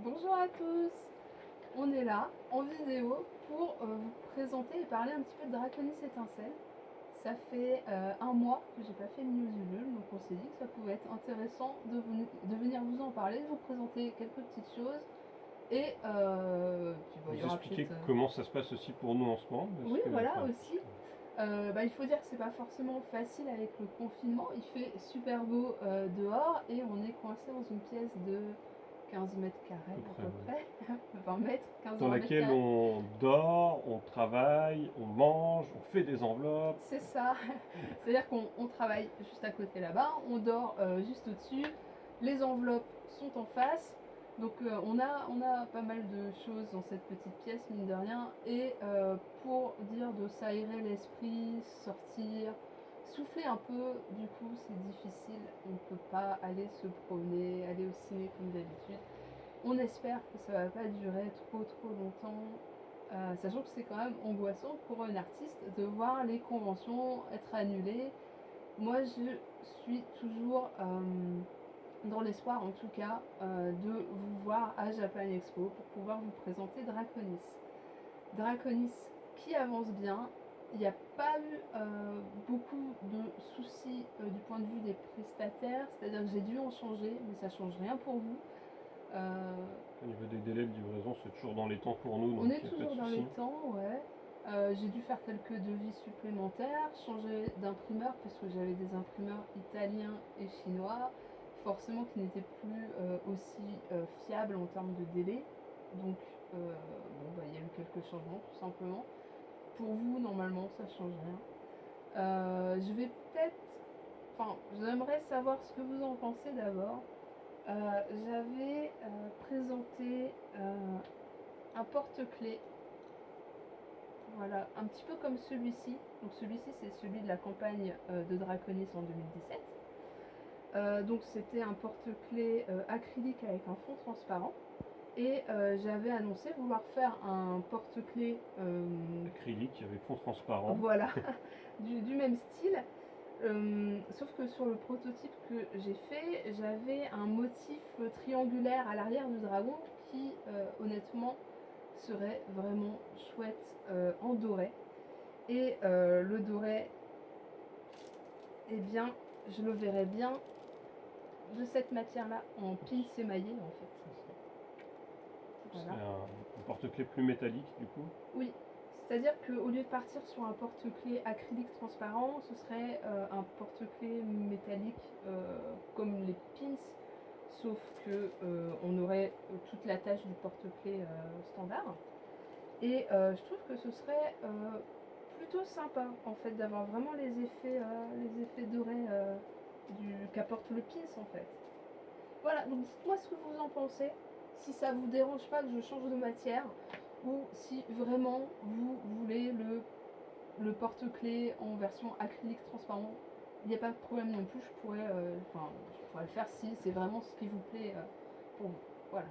Bonjour à tous, on est là en vidéo pour vous présenter et parler un petit peu de Draconis Étincelle. Ça fait un mois que j'ai pas fait de news Ulule, donc on s'est dit que ça pouvait être intéressant de venir vous en parler, de vous présenter quelques petites choses et puis Vous il y aura expliquer peut-être... comment ça se passe aussi pour nous en ce moment. Oui, voilà aussi. Il faut dire que c'est pas forcément facile avec le confinement, il fait super beau dehors et on est coincé dans une pièce de 15 mètres carrés à peu près, 20 mètres, 15-20 dans mètres laquelle carrés. on dort, on travaille, on mange, on fait des enveloppes. C'est ça, c'est-à-dire qu'on travaille juste à côté là-bas, on dort juste au-dessus, les enveloppes sont en face, donc on a pas mal de choses dans cette petite pièce, mine de rien, et pour dire de s'aérer l'esprit, sortir, souffler un peu, du coup c'est difficile, on ne peut pas aller se promener, aller au ciné comme d'habitude. On espère que ça va pas durer trop longtemps, sachant que c'est quand même angoissant pour un artiste de voir les conventions être annulées. Moi, je suis toujours dans l'espoir, en tout cas, de vous voir à Japan Expo pour pouvoir vous présenter Draconis. Draconis qui avance bien. Il n'y a pas eu beaucoup de soucis du point de vue des prestataires, c'est-à-dire que j'ai dû en changer, mais ça change rien pour vous. Au niveau des délais de livraison, c'est toujours dans les temps pour nous, donc On est il n'y a pas toujours de dans les souci. temps, ouais. J'ai dû faire quelques devis supplémentaires, changer d'imprimeur parce que j'avais des imprimeurs italiens et chinois, forcément qui n'étaient plus aussi fiables en termes de délai. Donc il y a eu quelques changements tout simplement. Pour vous, normalement, ça change rien. Je vais peut-être, enfin, j'aimerais savoir ce que vous en pensez d'abord. J'avais présenté un porte-clés. Voilà, un petit peu comme celui-ci. Donc celui-ci, c'est celui de la campagne de Draconis en 2017. Donc c'était un porte-clés acrylique avec un fond transparent. Et j'avais annoncé vouloir faire un porte-clés Acrylique avec fond transparent. voilà, du même style. Sauf que sur le prototype que j'ai fait, j'avais un motif triangulaire à l'arrière du dragon qui, honnêtement, serait vraiment chouette en doré. Et le doré, eh bien, je le verrais bien de cette matière-là, en pince émaillé en fait. C'est Voilà. un porte-clés plus métallique du coup. Oui, c'est-à-dire qu'au lieu de partir sur un porte-clés acrylique transparent, ce serait un porte-clés métallique comme les pins, sauf que on aurait toute la tâche du porte-clés standard. Et je trouve que ce serait plutôt sympa en fait d'avoir vraiment les effets dorés qu'apporte le pins en fait. Voilà, donc dites-moi ce que vous en pensez, si ça vous dérange pas que je change de matière ou si vraiment vous voulez le porte-clés en version acrylique transparent. Il n'y a pas de problème non plus, je pourrais le faire si c'est vraiment ce qui vous plaît pour vous. Voilà.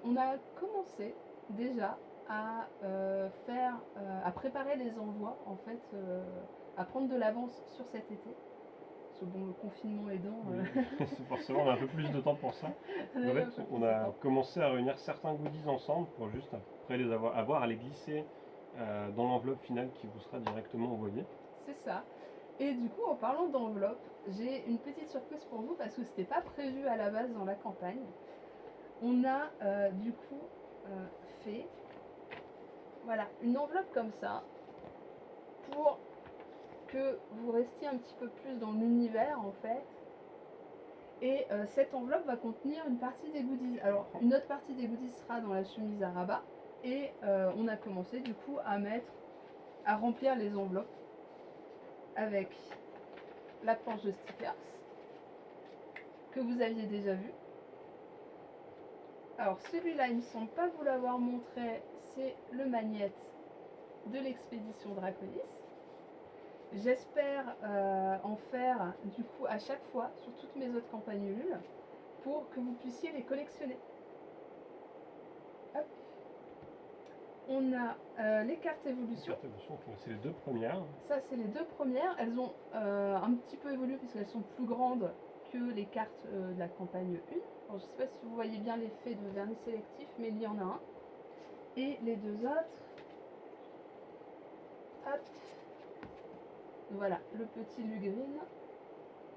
On a commencé déjà à à préparer les envois, en fait, à prendre de l'avance sur cet été. Parce que bon, le confinement aidant, Forcément, on a un peu plus de temps pour ça. on a En eu un fait, peu plus on de a temps. commencé à réunir certains goodies ensemble pour juste après avoir à les glisser dans l'enveloppe finale qui vous sera directement envoyée. C'est ça. Et du coup, en parlant d'enveloppe, j'ai une petite surprise pour vous parce que c'était pas prévu à la base dans la campagne. On a du coup fait voilà, une enveloppe comme ça pour que vous restiez un petit peu plus dans l'univers en fait. Et cette enveloppe va contenir une partie des goodies. Alors, une autre partie des goodies sera dans la chemise à rabat. Et on a commencé du coup à remplir les enveloppes avec la planche de stickers que vous aviez déjà vu. Alors celui-là, il me semble pas vous l'avoir montré, c'est le magnète de l'expédition Draconis. J'espère en faire du coup à chaque fois sur toutes mes autres campagnes Ulule pour que vous puissiez les collectionner. Hop. On a les cartes évolution. C'est les deux premières. Ça, c'est les deux premières. Elles ont un petit peu évolué puisqu'elles sont plus grandes que les cartes de la campagne 1. Alors, je ne sais pas si vous voyez bien l'effet de vernis sélectif, mais il y en a un. Et les deux autres, hop, voilà, le petit Lugrine.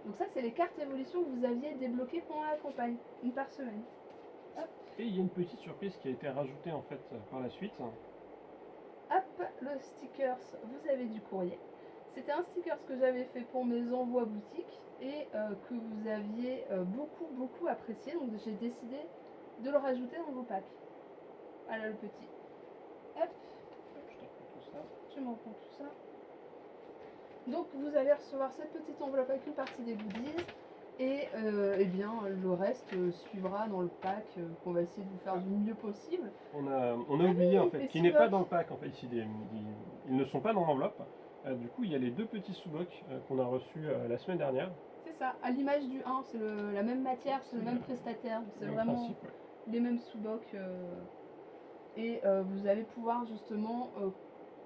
Donc ça, c'est les cartes évolution que vous aviez débloquées pendant la campagne, une par semaine. Et il y a une petite surprise qui a été rajoutée en fait par la suite. Hop, le stickers, vous avez du courrier. C'était un stickers que j'avais fait pour mes envois boutiques et que vous aviez beaucoup apprécié. Donc j'ai décidé de le rajouter dans vos packs. Voilà le petit. Hop, Je te reprends tout ça. je m'en prends tout ça. Donc vous allez recevoir cette petite enveloppe avec une partie des goodies. Et eh bien le reste suivra dans le pack qu'on va essayer de vous faire du mieux possible. On a oublié en fait, qui n'est pas dans le pack en fait ici. Ils ne sont pas dans l'enveloppe. Du coup, il y a les deux petits sous-bocs qu'on a reçus la semaine dernière. C'est ça, à l'image du 1, c'est la même matière, c'est le même prestataire, c'est vraiment principe, ouais. les mêmes sous-bocs. Et vous allez pouvoir justement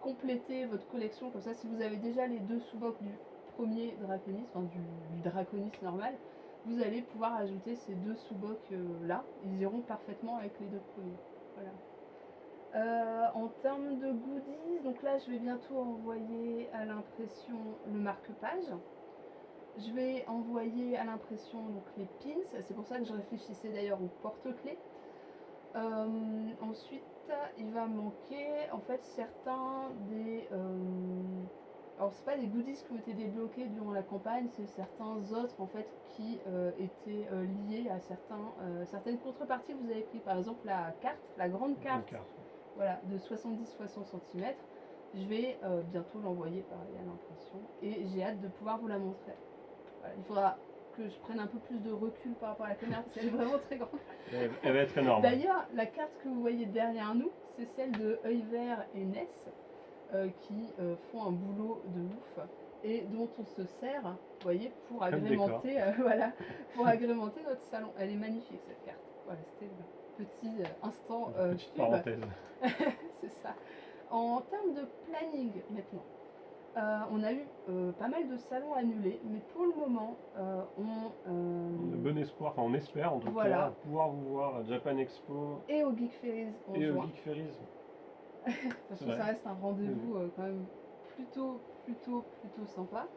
compléter votre collection. Comme ça, si vous avez déjà les deux sous-bocs du premier Draconis, enfin du Draconis normal, vous allez pouvoir ajouter ces deux sous-bocs là. Ils iront parfaitement avec les deux premiers. Voilà. En termes de goodies, donc là je vais bientôt envoyer à l'impression le marque-page. Je vais envoyer à l'impression donc les pins, c'est pour ça que je réfléchissais d'ailleurs au porte-clés. Ensuite, il va manquer en fait certains des... alors c'est pas des goodies qui ont été débloqués durant la campagne, c'est certains autres en fait qui étaient liés à certaines contreparties que vous avez pris. Par exemple la carte, la grande carte. Voilà, de 70-60 cm. Je vais bientôt l'envoyer pareil à l'impression et j'ai hâte de pouvoir vous la montrer. Voilà, il faudra que je prenne un peu plus de recul par rapport à la caméra parce qu'elle est vraiment très grande. Elle va être énorme. D'ailleurs, la carte que vous voyez derrière nous, c'est celle de Œil Vert et Ness qui font un boulot de ouf et dont on se sert, vous voyez, pour agrémenter, voilà, pour agrémenter notre salon. Elle est magnifique cette carte. Voilà, c'était le petit instant petite parenthèse. c'est ça. En termes de planning maintenant, on a eu pas mal de salons annulés, mais pour le moment, On a bon espoir, enfin on espère en tout cas pouvoir vous voir à Japan Expo et au Geek Ferries en et juin. au Geek Ferries. Parce que ça reste un rendez-vous quand même plutôt sympa.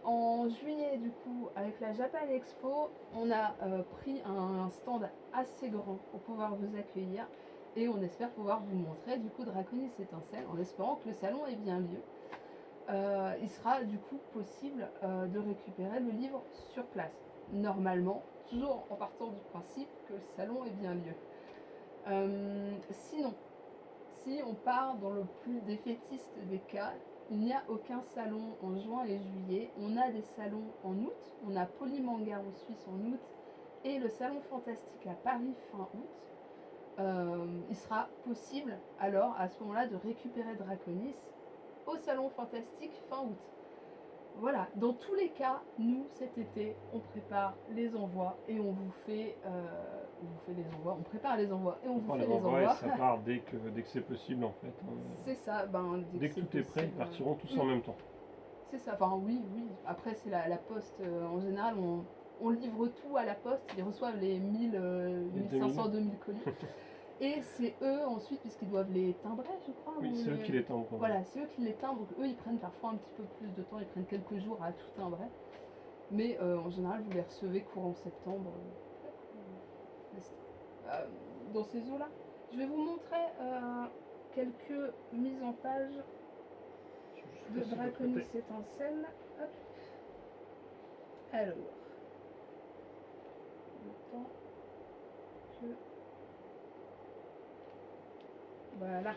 En juillet, du coup, avec la Japan Expo, on a pris un stand assez grand pour pouvoir vous accueillir et on espère pouvoir vous montrer du coup Draconis Étincelle en espérant que le salon ait bien lieu. Il sera du coup possible de récupérer le livre sur place. Normalement, toujours en partant du principe que le salon est bien lieu. Sinon, si on part dans le plus défaitiste des cas, il n'y a aucun salon en juin et juillet. On a des salons en août. On a Polymanga en Suisse en août et le salon fantastique à Paris fin août. Il sera possible alors à ce moment-là de récupérer Draconis au salon fantastique fin août. Voilà, dans tous les cas, nous cet été, on prépare les envois et on vous fait les envois, on prépare les envois et on vous fait les envois. Et ça part dès que c'est possible en fait. C'est ça, dès que tout est prêt, ils partiront tous en même temps. C'est ça, enfin oui. Après c'est la poste, en général on livre tout à la poste, ils reçoivent les 1500, 2000 colis. Et c'est eux ensuite, puisqu'ils doivent les timbrer, je crois. Oui, c'est eux qui les timbrent. Voilà, c'est eux qui les timbrent. Donc eux, ils prennent parfois un petit peu plus de temps, ils prennent quelques jours à tout timbrer. Mais en général, vous les recevez courant septembre. Dans ces eaux-là. Je vais vous montrer quelques mises en page de Draconis Étincelle. Hop. Alors, le temps que... Voilà.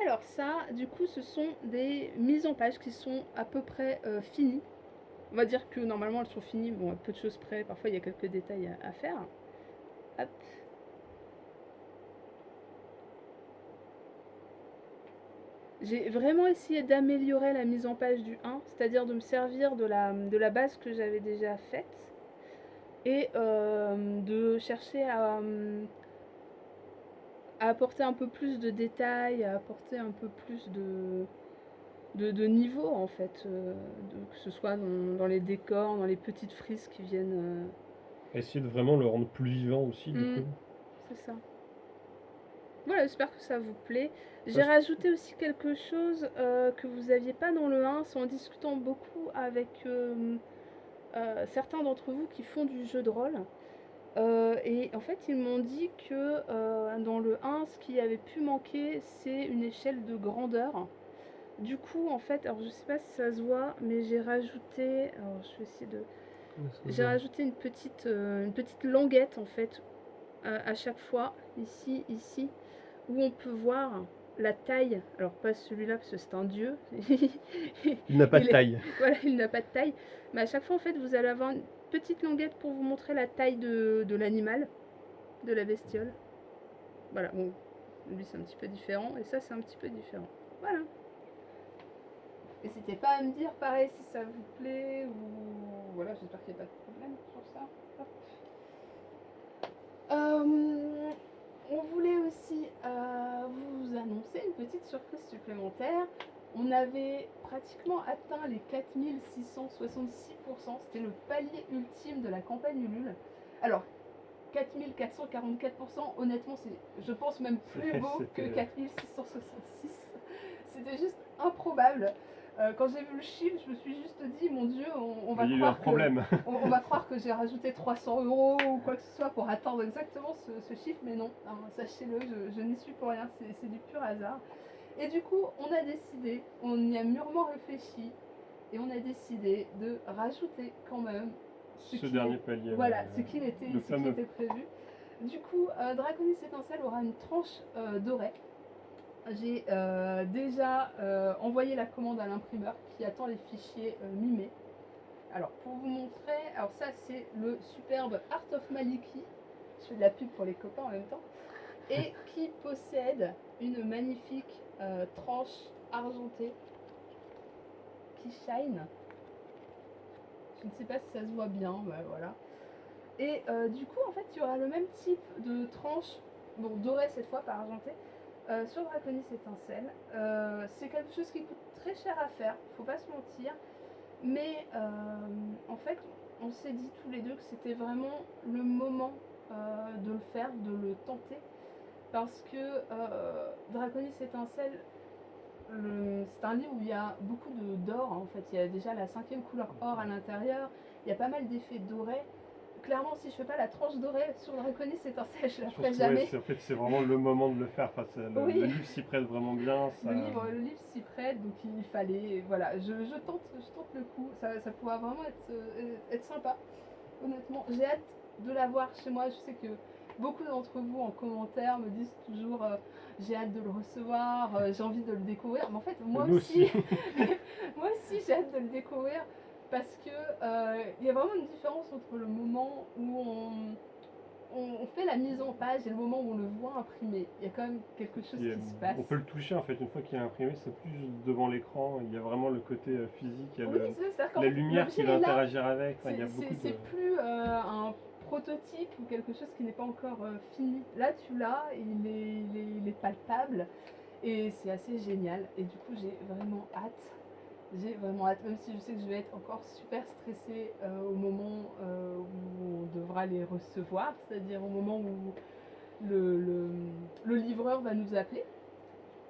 Alors ça, du coup, ce sont des mises en page qui sont à peu près finies. On va dire que normalement elles sont finies, bon, à peu de choses près, parfois il y a quelques détails à faire. Hop. J'ai vraiment essayé d'améliorer la mise en page du 1, c'est-à-dire de me servir de la base que j'avais déjà faite et de chercher à apporter un peu plus de détails, à apporter un peu plus de niveau en fait, que ce soit dans les décors, dans les petites frises qui viennent. Essayer de vraiment le rendre plus vivant aussi, du coup. C'est ça. Voilà, j'espère que ça vous plaît. J'ai Parce- rajouté aussi quelque chose que vous n'aviez pas dans le 1, c'est en discutant beaucoup avec certains d'entre vous qui font du jeu de rôle. Et en fait, ils m'ont dit que dans le 1, ce qui avait pu manquer, c'est une échelle de grandeur. Du coup, en fait, alors je sais pas si ça se voit, mais j'ai rajouté, alors je vais essayer de, j'ai rajouté une petite languette en fait à chaque fois, ici, ici, où on peut voir la taille. Alors pas celui-là parce que c'est un dieu. Il n'a pas de taille. Voilà, il n'a pas de taille. Mais à chaque fois, en fait, vous allez avoir une petite languette pour vous montrer la taille de l'animal, de la bestiole. Voilà, bon, lui c'est un petit peu différent et ça c'est un petit peu différent. Voilà. N'hésitez pas à me dire pareil si ça vous plaît ou voilà, j'espère qu'il n'y a pas de problème sur ça. On voulait aussi vous annoncer une petite surprise supplémentaire. On avait pratiquement atteint les 4666%, c'était le palier ultime de la campagne Ulule. Alors, 4444%, honnêtement, c'est, je pense, même plus beau que 4666. C'était juste improbable. Quand j'ai vu le chiffre, je me suis juste dit, mon Dieu, on va croire que j'ai rajouté 300 euros ou quoi que ce soit pour atteindre exactement ce chiffre, mais non, hein, sachez-le, je n'y suis pour rien, c'est du pur hasard. Et du coup, on a décidé, on y a mûrement réfléchi, et on a décidé de rajouter quand même ce dernier palier. Voilà, ce qui était prévu. Du coup, Draconis Étincelle aura une tranche dorée. J'ai déjà envoyé la commande à l'imprimeur qui attend les fichiers mi-mai. Alors, pour vous montrer, alors ça c'est le superbe Art of Maliki. Je fais de la pub pour les copains en même temps. Et qui possède une magnifique tranche argentée qui shine. Je ne sais pas si ça se voit bien, mais voilà. Et du coup, en fait, il y aura le même type de tranche, bon, dorée cette fois, pas argentée, sur Draconis Étincelle. C'est quelque chose qui coûte très cher à faire, faut pas se mentir. Mais en fait, on s'est dit tous les deux que c'était vraiment le moment de le faire, de le tenter. Parce que Draconis Étincelle, c'est un livre où il y a beaucoup d'or. En fait, il y a déjà la 5e couleur or à l'intérieur. Il y a pas mal d'effets dorés. Clairement, si je fais pas la tranche dorée sur Draconis Étincelle, je la ferai jamais. En fait, c'est vraiment le moment de le faire. Enfin, le livre s'y prête vraiment bien. Ça... Le livre s'y prête, donc il fallait. Voilà, je tente le coup. Ça pourra vraiment être sympa. Honnêtement, j'ai hâte de la voir chez moi. Je sais que beaucoup d'entre vous en commentaire me disent toujours j'ai hâte de le recevoir, j'ai envie de le découvrir. Mais en fait, moi aussi j'ai hâte de le découvrir parce que il y a vraiment une différence entre le moment où on fait la mise en page et le moment où on le voit imprimé. Il y a quand même quelque chose qui se passe. On peut le toucher en fait, une fois qu'il est imprimé, c'est plus devant l'écran, il y a vraiment le côté physique, il y a la lumière qui va interagir avec. Enfin, c'est plus un prototype ou quelque chose qui n'est pas encore fini. Là, tu l'as, il est palpable et c'est assez génial. Et du coup, j'ai vraiment hâte. Même si je sais que je vais être encore super stressée au moment où on devra les recevoir, c'est-à-dire au moment où le livreur va nous appeler.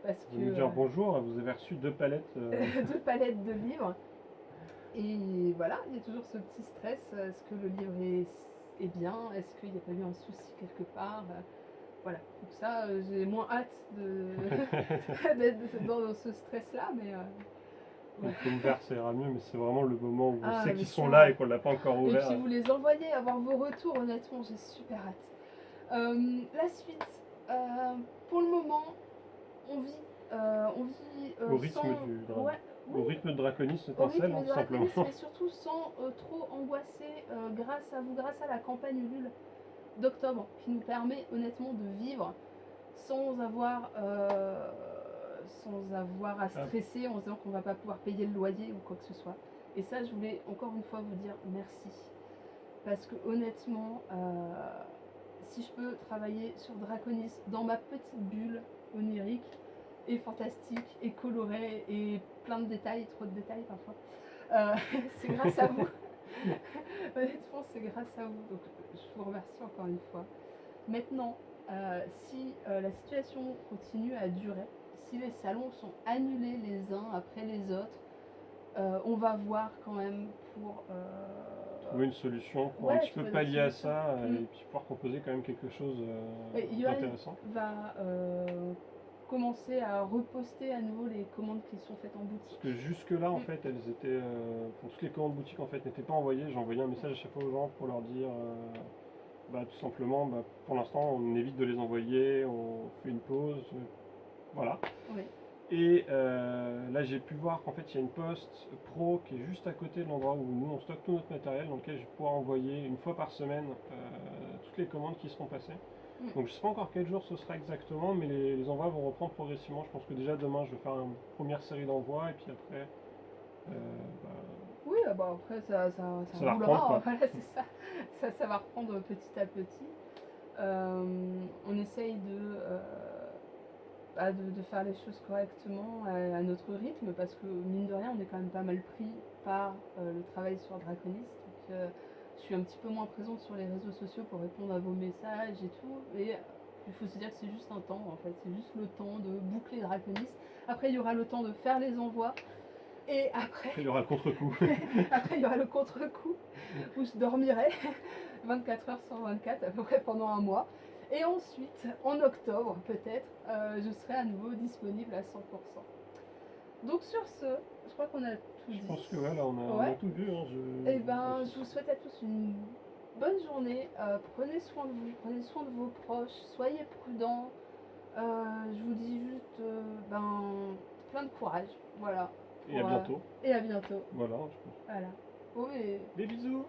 Parce que, nous dire bonjour, vous avez reçu 2 palettes. 2 palettes de livres. Et voilà, il y a toujours ce petit stress. Est-ce que le livre est bien? Est-ce qu'il n'y a pas eu un souci quelque part? Voilà, donc ça, j'ai moins hâte d'être dans ce stress-là, mais... L'ouvert, ça ira mieux, mais c'est vraiment le moment où on sait qu'ils sont là et qu'on ne l'a pas encore ouvert. Et puis vous les envoyez, avoir vos retours, honnêtement, j'ai super hâte. La suite, pour le moment, on vit au rythme au rythme de Draconis Étincelle, tout simplement. Mais surtout sans trop angoisser grâce à la campagne Ulule d'octobre, qui nous permet honnêtement de vivre sans avoir à stresser en se disant qu'on va pas pouvoir payer le loyer ou quoi que ce soit. Et ça, je voulais encore une fois vous dire merci. Parce que honnêtement, si je peux travailler sur Draconis dans ma petite bulle onirique, et fantastique et coloré et plein de détails, trop de détails parfois. C'est grâce à vous. Honnêtement, c'est grâce à vous. Donc, je vous remercie encore une fois. Maintenant, si la situation continue à durer, si les salons sont annulés les uns après les autres, on va voir quand même pour trouver une solution pour ouais, un petit peu trouver pallier des à ça solutions. et puis pouvoir proposer quand même quelque chose Et Johan d'intéressant. va commencer à reposter à nouveau les commandes qui sont faites en boutique. Parce que jusque-là, en fait, elles étaient. Toutes les commandes boutiques en fait n'étaient pas envoyées. J'envoyais un message à chaque fois aux gens pour leur dire tout simplement, pour l'instant, on évite de les envoyer, on fait une pause. Voilà. Oui. Et là, j'ai pu voir qu'en fait, il y a une poste pro qui est juste à côté de l'endroit où nous on stocke tout notre matériel, dans lequel je vais pouvoir envoyer une fois par semaine toutes les commandes qui seront passées. Donc je ne sais pas encore quel jour ce sera exactement, mais les envois vont reprendre progressivement. Je pense que déjà demain, je vais faire une première série d'envois et puis après. Oui, après ça va roulera, reprendre, quoi. voilà, c'est ça. Ça va reprendre petit à petit. On essaye de faire les choses correctement à notre rythme parce que mine de rien on est quand même pas mal pris par le travail sur Draconis. Donc je suis un petit peu moins présente sur les réseaux sociaux pour répondre à vos messages et tout. Et il faut se dire que c'est juste un temps en fait, c'est juste le temps de boucler Draconis. Après il y aura le temps de faire les envois. Et après, il y aura le contre-coup. Après, il y aura le contre-coup où je dormirai 24 heures sur 24 à peu près pendant un mois. Et ensuite, en octobre peut-être, je serai à nouveau disponible à 100%. Donc sur ce, je crois qu'on a tout dit. Je pense que voilà, on a tout vu. Hein, Et je vous souhaite à tous une bonne journée. Prenez soin de vous, prenez soin de vos proches, soyez prudents. Je vous dis juste plein de courage. Voilà. Et à bientôt. Et à bientôt. Voilà, je pense. Voilà. Oh, mais... Des bisous.